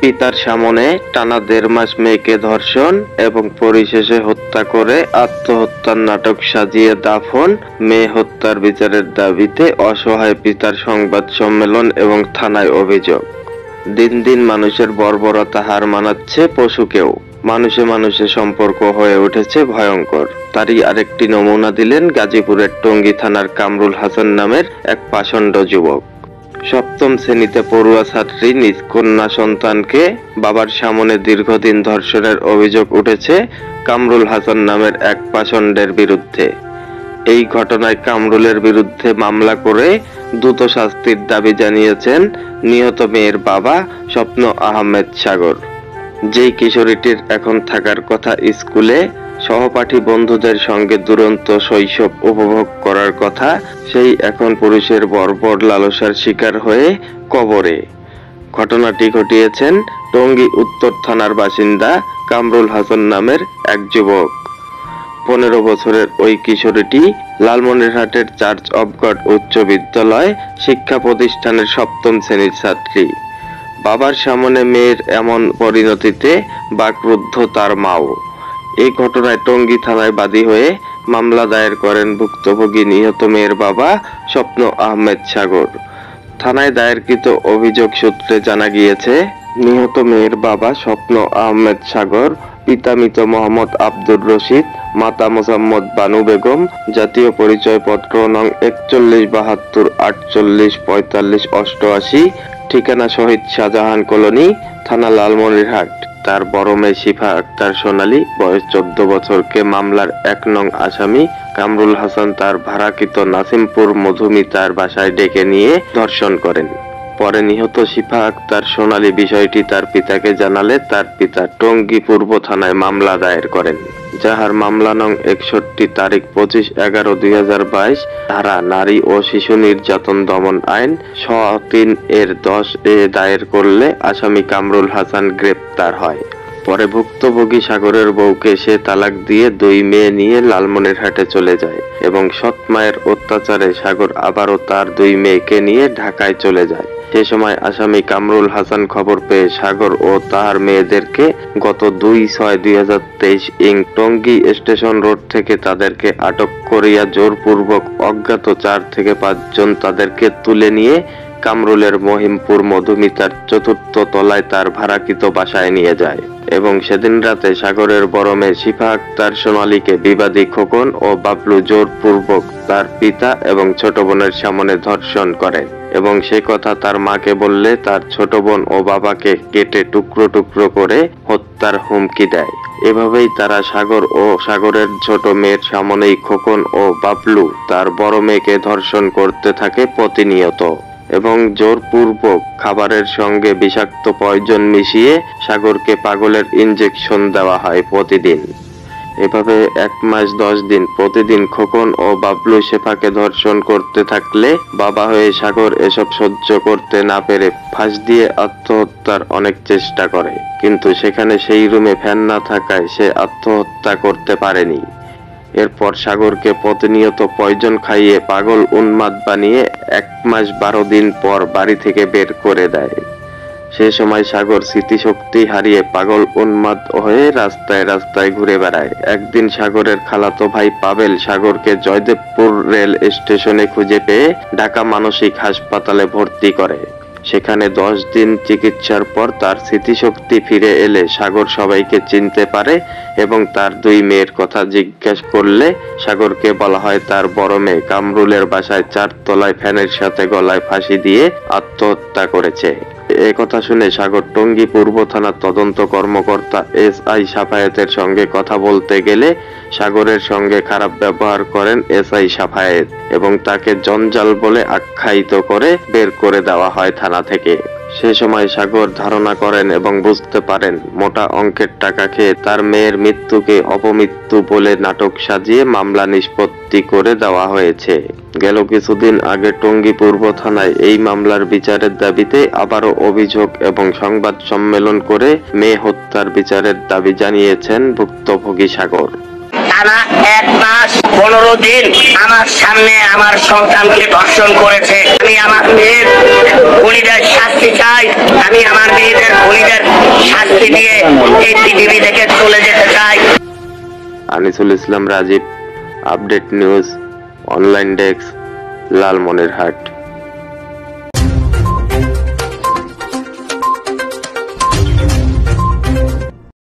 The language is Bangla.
পিতার সামনে টানা ১.৫ মাস মেয়েকে ধর্ষণ এবং পরিশেষে হত্যা করে আত্মহত্যার নাটক সাজিয়ে দাফন, মেয়ে হত্যার বিচারের দাবিতে অসহায় পিতার সংবাদ সম্মেলন এবং থানায় অভিযোগ। দিন দিন মানুষের বর্বরতা হার মানাচ্ছে পশুকেও। মানুষে মানুষে সম্পর্ক হয়ে উঠেছে ভয়ঙ্কর। তারই আরেকটি নমুনা দিলেন গাজীপুরের টঙ্গী থানার কামরুল হাসান নামের এক পাষণ্ড যুবক। সপ্তম শ্রেণীতে পড়ুয়া ছাত্রী নিজ কন্যা সন্তানকে বাবার সামনে দীর্ঘদিন ধর্ষণের অভিযোগ উঠেছে কামরুল হাসান নামের এক পাষণ্ডের বিরুদ্ধে। এই ঘটনায় কামরুলের বিরুদ্ধে মামলা করে দ্রুত শাস্তির দাবি জানিয়েছেন নিহত মেয়ের বাবা স্বপ্ন আহমেদ সাগর। যেই কিশোরীটির এখন থাকার কথা স্কুলে, সহপাঠী বন্ধুদের সঙ্গে দুরন্ত শৈশব উপভোগ করার কথা, সেই এখন পুরুষের বর্বর লালসার শিকার হয়ে কবরে। ঘটনাটি ঘটিয়েছেন টঙ্গী উত্তর থানার বাসিন্দা কামরুল হাসান নামের এক যুবক। ১৫ বছরের ওই কিশোরীটি লালমনিরহাটের চার্চ অব গড উচ্চ বিদ্যালয় শিক্ষা প্রতিষ্ঠানের সপ্তম শ্রেণীর ছাত্রী। বাবার সামনে মেয়ের এমন পরিণতিতে বাকরুদ্ধ তার মাও। এই ঘটনায় টঙ্গী থানায় বাদী হয়ে মামলা দায়ের করেন ভুক্তভোগী নিহত মেয়ের বাবা স্বপ্ন আহমেদ সাগর। থানায় দায়েরকৃত অভিযোগ সূত্রে জানা গিয়েছে, নিহত মেয়ের বাবা স্বপ্ন আহমেদ সাগর, পিতা মৃত মোহাম্মদ আব্দুর রশিদ, মাতা মোসাম্মদ বানু বেগম, জাতীয় পরিচয়পত্র নং ৪১/৭২/৪৮/৪৫, ঠিকানা শহীদ শাহজাহান কলোনি, থানা লালমনিরহাট। তার বড় মেয়ে শিফা আক্তার সোনালী, বয়স ১৪ বছরকে মামলার ১ নং আসামি কামরুল হাসান তার ভাড়াকৃত নাসিমপুর মধুমিতার বাসায় ডেকে নিয়ে ধর্ষণ করেন। পরে নিহত শিফা আক্তার সোনালী বিষয়টি তার পিতাকে জানালে তার পিতা টঙ্গী পূর্ব থানায় মামলা দায়ের করেন। যাহার মামলা নং ৬১ তারিখ ২৫/১১/২০২২ ধারা নারী ও শিশু নির্যাতন দমন আইন ৩ এর ১০ এ দায়ের করলে আসামি কামরুল হাসান গ্রেপ্তার হয়। পরে ভুক্তভোগী সাগরের বউকে সে তালাক দিয়ে ২ মেয়ে নিয়ে লালমনিরহাটে চলে যায় এবং সৎ মায়ের অত্যাচারে সাগর আবারও তার ২ মেয়েকে নিয়ে ঢাকায় চলে যায়। সে সময় আসামি কামরুল হাসান খবর পেয়ে সাগর ও তার মেয়েদেরকে গত ২/৬/২০২৩ টঙ্গী স্টেশন রোড থেকে তাদেরকে আটক করিয়া জোরপূর্বক অজ্ঞাত ৪ থেকে ৫ জন তাদেরকে তুলে নিয়ে কামরুলের মহিমপুর মধুমিতার ৪র্থ তলায় তার ভাড়াকৃত বাসায় নিয়ে যায় এবং সেদিন রাতে সাগরের বড় মেয়ে শিফা আক্তার সোনালীকে বিবাদী খোকন ও বাবলু জোরপূর্বক তার পিতা এবং ছোট বোনের সামনে ধর্ষণ করে এবং সে কথা তার মাকে বললে তার ছোট বোন ও বাবাকে কেটে টুকরো টুকরো করে হত্যার হুমকি দেয়। এভাবেই তারা সাগর ও সাগরের ছোট মেয়ের সামনেই খোকন ও বাবলু তার বড় মেয়েকে ধর্ষণ করতে থাকে প্রতিনিয়ত এবং জোরপূর্বক খাবারের সঙ্গে বিষাক্ত পয়জন মিশিয়ে সাগরকে পাগলের ইনজেকশন দেওয়া হয় প্রতিদিন। এভাবে ১ মাস ১০ দিন প্রতিদিন খোকন ও বাবলু শেফাকে ধর্ষণ করতে থাকলে বাবা হয়ে সাগর এসব সহ্য করতে না পেরে ফাঁস দিয়ে আত্মহত্যার অনেক চেষ্টা করে, কিন্তু সেখানে সেই রুমে ফ্যান না থাকায় সে আত্মহত্যা করতে পারেনি। এরপর সাগরকে প্রতিনিয়ত পয়জন খাইয়ে পাগল উন্মাদ বানিয়ে ১ মাস ১২ দিন পর বাড়ি থেকে বের করে দেয়। সে সময় সাগর স্মৃতিশক্তি হারিয়ে পাগল উন্মাদ হয়ে রাস্তায় রাস্তায় ঘুরে বেড়ায়। একদিন সাগরের খালাতো ভাই পাবেল সাগরকে জয়দেবপুর রেল স্টেশনে খুঁজে পেয়ে ঢাকা মানসিক হাসপাতালে ভর্তি করে। সেখানে ১০ দিন চিকিৎসার পর তার স্মৃতিশক্তি ফিরে এলে সাগর সবাইকে চিনতে পারে এবং তার ২ মেয়ের কথা জিজ্ঞাসা করলে সাগরকে বলা হয় তার বড় মেয়ে কামরুলের বাসায় ৪ তলায় ফ্যানের সাথে গলায় ফাঁসি দিয়ে আত্মহত্যা করেছে। এ কথা শুনে সাগর টঙ্গী পূর্ব থানার তদন্ত কর্মকর্তা এসআই সাফায়েতের সঙ্গে কথা বলতে গেলে সাগরের সঙ্গে খারাপ ব্যবহার করেন এসআই সাফায়েত এবং তাকে জঞ্জাল বলে আখ্যায়িত করে বের করে দেওয়া হয় থানা থেকে। সে সময় সাগর ধারণা করেন এবং বুঝতে পারেন মোটা অঙ্কের টাকা খেয়ে তার মেয়ের মৃত্যুকে অপমৃত্যু বলে নাটক সাজিয়ে মামলা নিষ্পত্তি করে দেওয়া হয়েছে। গেল কিছুদিন আগে টঙ্গী পূর্ব থানায় এই মামলার বিচারের দাবিতে আবারও অভিযোগ এবং সংবাদ সম্মেলন করে মেয়ে হত্যার বিচারের দাবি জানিয়েছেন ভুক্তভোগী সাগর। টানা ১ মাস ১৫ দিন আমার সামনে আমার সন্তানকে ধর্ষণ করেছে। আমি আমার মেয়ের খুনিদের শাস্তি চাই। আমি আমার মেয়েদের খুনিদের এই পৃথিবী থেকে চলে যেতে চাই। Anisul Islam Rajib, update news, online desk, Lalmonirhat.